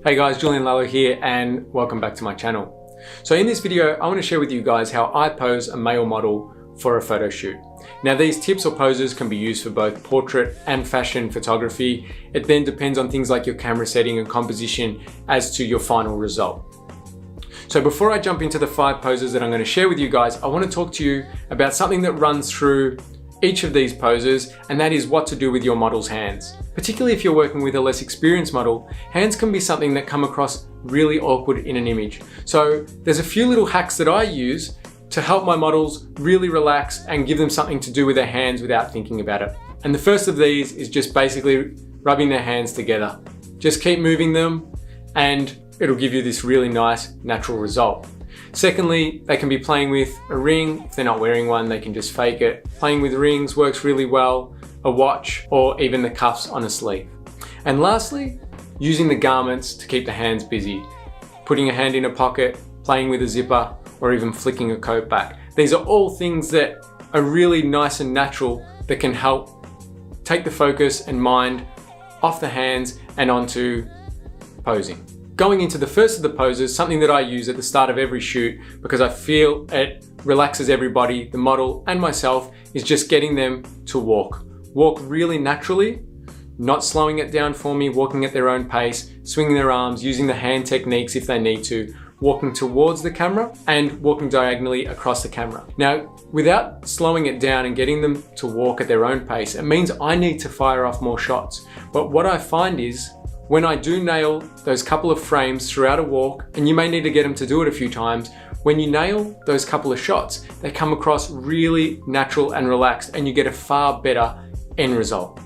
Hey guys, Julian Lalo here and welcome back to my channel. So in this video, I want to share with you guys how I pose a male model for a photo shoot. Now these tips or poses can be used for both portrait and fashion photography. It then depends on things like your camera setting and composition as to your final result. So before I jump into the 5 poses that I'm going to share with you guys, I want to talk to you about something that runs through each of these poses, and that is what to do with your model's hands. Particularly if you're working with a less experienced model, hands can be something that come across really awkward in an image. So there's a few little hacks that I use to help my models really relax and give them something to do with their hands without thinking about it. And the first of these is just basically rubbing their hands together. Just keep moving them and it'll give you this really nice natural result. Secondly, they can be playing with a ring. If they're not wearing one, they can just fake it. Playing with rings works really well, a watch, or even the cuffs on a sleeve. And lastly, using the garments to keep the hands busy. Putting a hand in a pocket, playing with a zipper, or even flicking a coat back. These are all things that are really nice and natural that can help take the focus and mind off the hands and onto posing. Going into the first of the poses, something that I use at the start of every shoot because I feel it relaxes everybody, the model and myself, is just getting them to walk. Walk really naturally, not slowing it down for me, walking at their own pace, swinging their arms, using the hand techniques if they need to, walking towards the camera and walking diagonally across the camera. Now, without slowing it down and getting them to walk at their own pace, it means I need to fire off more shots. But what I find is, when I do nail those couple of frames throughout a walk, and you may need to get them to do it a few times, when you nail those couple of shots, they come across really natural and relaxed and you get a far better end result.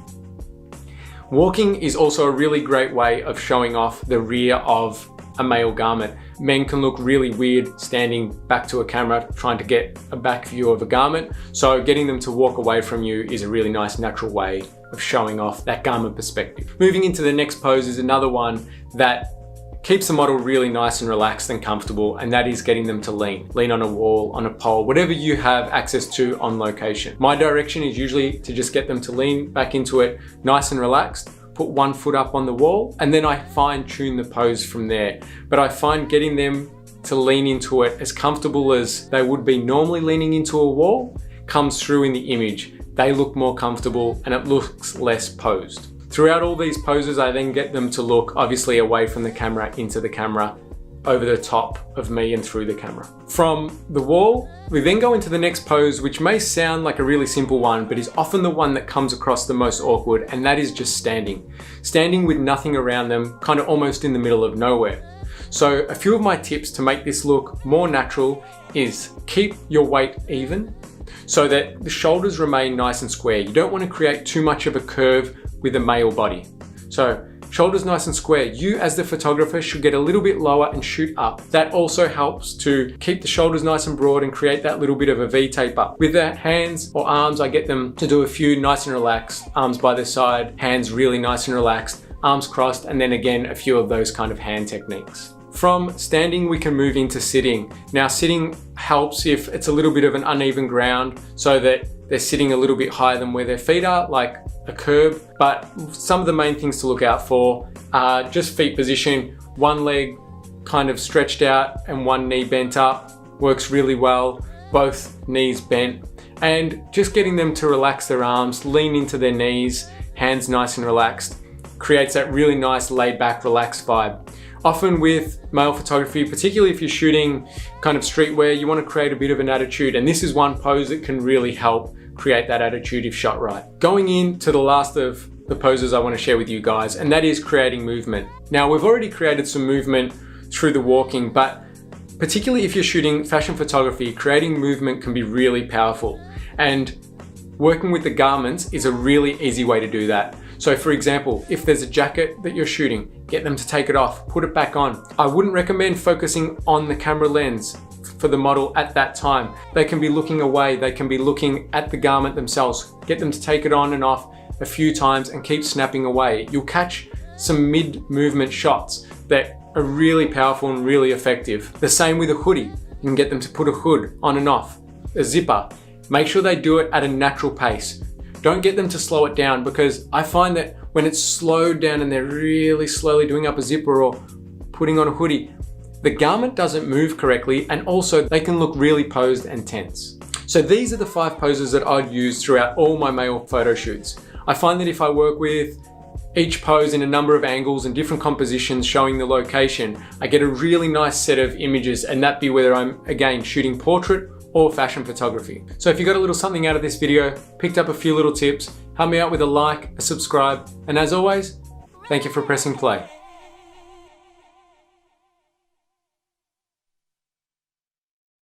Walking is also a really great way of showing off the rear of a male garment. Men can look really weird standing back to a camera trying to get a back view of a garment, so getting them to walk away from you is a really nice natural way of showing off that garment perspective. Moving into the next pose is another one that keeps the model really nice and relaxed and comfortable, and that is getting them to lean on a wall, on a pole, whatever you have access to on location. My direction is usually to just get them to lean back into it nice and relaxed, put one foot up on the wall, and then I fine tune the pose from there. But I find getting them to lean into it as comfortable as they would be normally leaning into a wall comes through in the image. They look more comfortable and it looks less posed. Throughout all these poses, I then get them to look obviously away from the camera, into the camera, over the top of me and through the camera. From the wall, we then go into the next pose, which may sound like a really simple one, but is often the one that comes across the most awkward, and that is just standing. Standing with nothing around them, kind of almost in the middle of nowhere. So a few of my tips to make this look more natural is keep your weight even so that the shoulders remain nice and square. You don't want to create too much of a curve with a male body. So shoulders nice and square. You as the photographer should get a little bit lower and shoot up. That also helps to keep the shoulders nice and broad and create that little bit of a V tape up. With the hands or arms, I get them to do a few nice and relaxed, arms by their side, hands really nice and relaxed, arms crossed, and then again, a few of those kind of hand techniques. From standing, we can move into sitting. Now, sitting helps if it's a little bit of an uneven ground so that they're sitting a little bit higher than where their feet are, like a curb. But some of the main things to look out for are just feet position, one leg kind of stretched out and one knee bent up, works really well, both knees bent. And just getting them to relax their arms, lean into their knees, hands nice and relaxed, creates that really nice laid back, relaxed vibe. Often with male photography, particularly if you're shooting kind of streetwear, you want to create a bit of an attitude, and this is one pose that can really help create that attitude if shot right. Going into the last of the poses I want to share with you guys, and that is creating movement. Now, we've already created some movement through the walking, but particularly if you're shooting fashion photography, creating movement can be really powerful, and working with the garments is a really easy way to do that. So for example, if there's a jacket that you're shooting, get them to take it off, put it back on. I wouldn't recommend focusing on the camera lens for the model at that time. They can be looking away, they can be looking at the garment themselves. Get them to take it on and off a few times and keep snapping away. You'll catch some mid-movement shots that are really powerful and really effective. The same with a hoodie. You can get them to put a hood on and off, a zipper. Make sure they do it at a natural pace. Don't get them to slow it down, because I find that when it's slowed down and they're really slowly doing up a zipper or putting on a hoodie, the garment doesn't move correctly, and also they can look really posed and tense. So these are the 5 poses that I'd use throughout all my male photo shoots. I find that if I work with each pose in a number of angles and different compositions showing the location, I get a really nice set of images, and that be whether I'm, again, shooting portrait or fashion photography. So if you got a little something out of this video, picked up a few little tips, help me out with a like, a subscribe, and as always, thank you for pressing play.